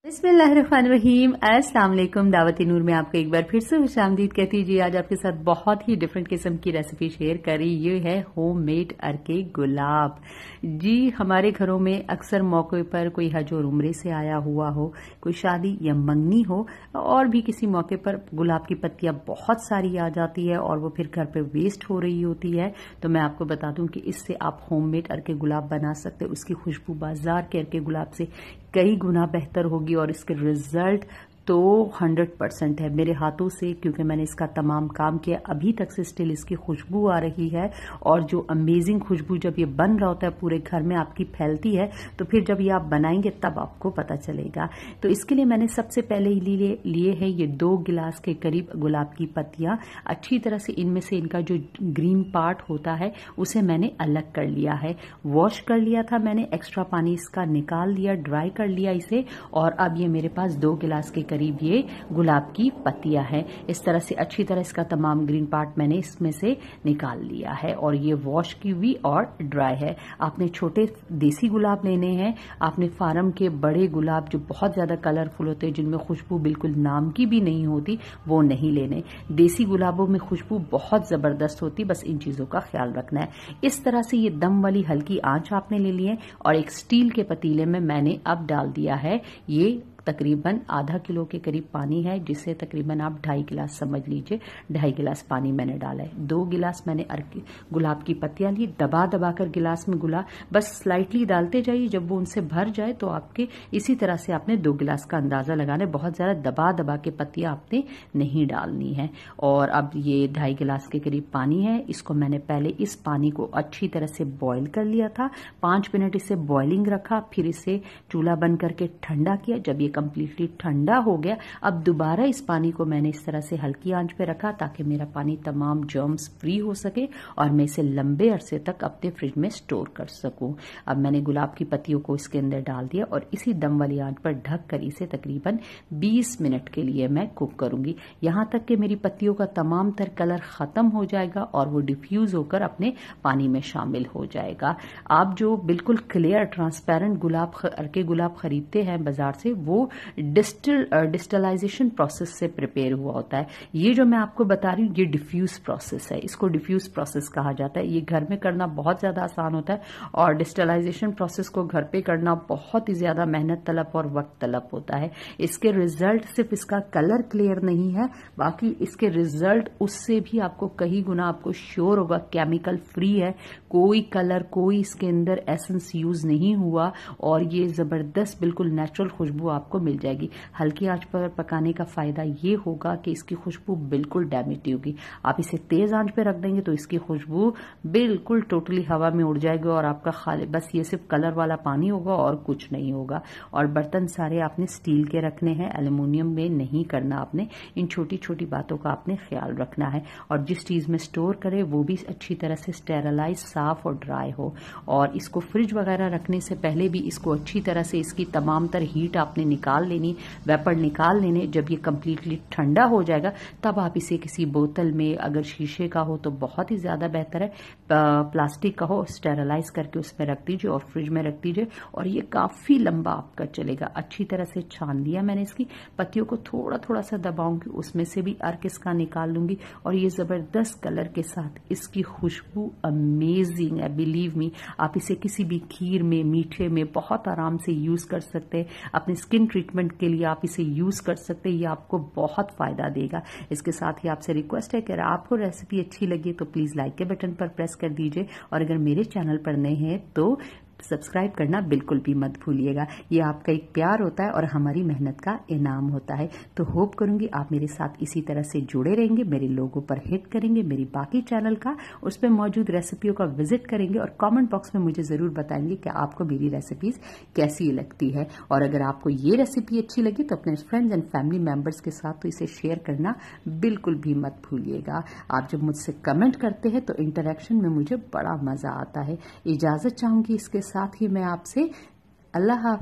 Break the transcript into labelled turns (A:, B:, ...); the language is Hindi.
A: बिस्मिल्लाहिर्रहमानिर्रहीम। अस्सलाम वालेकुम। दावत नूर में आपको एक बार फिर से खुशामदीद कहती जी। आज आपके साथ बहुत ही डिफरेंट किस्म की रेसिपी शेयर करी। ये है होममेड अरके गुलाब। जी, हमारे घरों में अक्सर मौके पर कोई हज और उम्रे से आया हुआ हो, कोई शादी या मंगनी हो, और भी किसी मौके पर गुलाब की पत्तियां बहुत सारी आ जाती है और वो फिर घर पे वेस्ट हो रही होती है। तो मैं आपको बता दूं कि इससे आप होममेड अरके गुलाब बना सकते हो। उसकी खुशबू बाजार के अरके गुलाब से कई गुना बेहतर होगी और इसके रिजल्ट तो 100% है मेरे हाथों से, क्योंकि मैंने इसका तमाम काम किया। अभी तक से स्टिल इसकी खुशबू आ रही है और जो अमेजिंग खुशबू जब ये बन रहा होता है पूरे घर में आपकी फैलती है, तो फिर जब ये आप बनाएंगे तब आपको पता चलेगा। तो इसके लिए मैंने सबसे पहले लिए है ये 2 गिलास के करीब गुलाब की पत्तियां। अच्छी तरह से इनमें से इनका जो ग्रीन पार्ट होता है उसे मैंने अलग कर लिया है, वॉश कर लिया था मैंने। एक्स्ट्रा पानी इसका निकाल लिया, ड्राई कर लिया इसे। और अब ये मेरे पास 2 गिलास के करीब ये गुलाब की पत्तियां हैं। इस तरह से अच्छी तरह इसका तमाम ग्रीन पार्ट मैंने इसमें से निकाल लिया है और ये वॉश की हुई और ड्राई है। आपने छोटे देसी गुलाब लेने हैं। आपने फार्म के बड़े गुलाब जो बहुत ज्यादा कलरफुल होते हैं, जिनमें खुशबू बिल्कुल नाम की भी नहीं होती, वो नहीं लेने। देसी गुलाबों में खुशबू बहुत जबरदस्त होती, बस इन चीजों का ख्याल रखना है। इस तरह से ये दम वाली हल्की आंच आपने ले ली है और एक स्टील के पतीले में मैंने अब डाल दिया है ये तकरीबन आधा किलो के करीब पानी है, जिससे तकरीबन आप 2.5 गिलास समझ लीजिए। 2.5 गिलास पानी मैंने डाला है। 2 गिलास मैंने गुलाब की पत्तियां ली। दबा दबा कर गिलास में गुलाब बस स्लाइटली डालते जाइए। जब वो उनसे भर जाए तो आपके इसी तरह से आपने 2 गिलास का अंदाजा लगाना है। बहुत ज्यादा दबा दबा के पत्तियां आपने नहीं डालनी है। और अब ये 2.5 गिलास के करीब पानी है। इसको मैंने पहले इस पानी को अच्छी तरह से बॉईल कर लिया था। 5 मिनट इसे बॉइलिंग रखा, फिर इसे चूल्हा बंद करके ठंडा किया। जब ये कंप्लीटली ठंडा हो गया, अब दोबारा इस पानी को मैंने इस तरह से हल्की आंच पे रखा ताकि मेरा पानी तमाम जर्म्स फ्री हो सके और मैं इसे लंबे अरसे तक अपने फ्रिज में स्टोर कर सकूं। अब मैंने गुलाब की पत्तियों को इसके अंदर डाल दिया और इसी दम वाली आंच पर ढक कर इसे तकरीबन 20 मिनट के लिए मैं कुक करूंगी, यहां तक कि मेरी पत्तियों का तमाम तर कलर खत्म हो जाएगा और वो डिफ्यूज होकर अपने पानी में शामिल हो जाएगा। आप जो बिल्कुल क्लियर ट्रांसपेरेंट गुलाब अरके गुलाब खरीदते हैं बाजार से, वो डिस्टलाइजेशन प्रोसेस से प्रिपेयर हुआ होता है। ये जो मैं आपको बता रही हूँ ये डिफ्यूज प्रोसेस है। इसको डिफ्यूज प्रोसेस कहा जाता है। ये घर में करना बहुत ज्यादा आसान होता है और डिस्टलाइजेशन प्रोसेस को घर पे करना बहुत ही ज्यादा मेहनत तलब और वक्त तलब होता है। इसके रिजल्ट सिर्फ इसका कलर क्लियर नहीं है, बाकी इसके रिजल्ट उससे भी आपको कई गुना आपको श्योर होगा केमिकल फ्री है। कोई कलर, कोई इसके अंदर एसेंस यूज नहीं हुआ और ये जबरदस्त बिल्कुल नेचुरल खुशबू आपको मिल जाएगी। हल्की आंच पर पकाने का फायदा ये होगा कि इसकी खुशबू बिल्कुल डैमेज नहीं होगी। आप इसे तेज आंच पे रख देंगे तो इसकी खुशबू बिल्कुल टोटली हवा में उड़ जाएगी और आपका खाली बस ये सिर्फ कलर वाला पानी होगा और कुछ नहीं होगा। और बर्तन सारे आपने स्टील के रखने हैं, एल्युमिनियम में नहीं करना आपने। इन छोटी छोटी बातों का आपने ख्याल रखना है। और जिस चीज में स्टोर करें वो भी अच्छी तरह से स्टेरलाइज, साफ और ड्राई हो। और इसको फ्रिज वगैरह रखने से पहले भी इसको अच्छी तरह से इसकी तमाम तर हीट आपने निकाल लेनी, वेपर निकाल लेने। जब ये कंप्लीटली ठंडा हो जाएगा तब आप इसे किसी बोतल में, अगर शीशे का हो तो बहुत ही ज्यादा बेहतर है, प्लास्टिक का हो, स्टेरलाइज करके उसमें रख दीजिए और फ्रिज में रख दीजिए और ये काफी लंबा आपका चलेगा। अच्छी तरह से छान लिया मैंने। इसकी पत्तियों को थोड़ा थोड़ा सा दबाऊंगी, उसमें से भी अर्क इसका निकाल लूंगी और ये जबरदस्त कलर के साथ इसकी खुशबू अमेजिंग है। बिलीव मी, आप इसे किसी भी खीर में, मीठे में बहुत आराम से यूज कर सकते हैं। अपने स्किन ट्रीटमेंट के लिए आप इसे यूज कर सकते हैं। ये आपको बहुत फायदा देगा। इसके साथ ही आपसे रिक्वेस्ट है कि अगर आपको रेसिपी अच्छी लगी तो प्लीज लाइक के बटन पर प्रेस कर दीजिए और अगर मेरे चैनल पर नए हैं तो सब्सक्राइब करना बिल्कुल भी मत भूलिएगा। ये आपका एक प्यार होता है और हमारी मेहनत का इनाम होता है। तो होप करूंगी आप मेरे साथ इसी तरह से जुड़े रहेंगे, मेरे लोगों पर हिट करेंगे, मेरी बाकी चैनल का, उस पर मौजूद रेसिपियों का विजिट करेंगे और कमेंट बॉक्स में मुझे जरूर बताएंगे कि आपको मेरी रेसिपीज कैसी लगती है। और अगर आपको ये रेसिपी अच्छी लगी तो अपने फ्रेंड्स एंड फैमिली मेंबर्स के साथ तो इसे शेयर करना बिल्कुल भी मत भूलिएगा। आप जब मुझसे कमेंट करते हैं तो इंटरेक्शन में मुझे बड़ा मजा आता है। इजाजत चाहूंगी इसके साथ ही मैं आपसे। अल्लाह हाफ़िज़।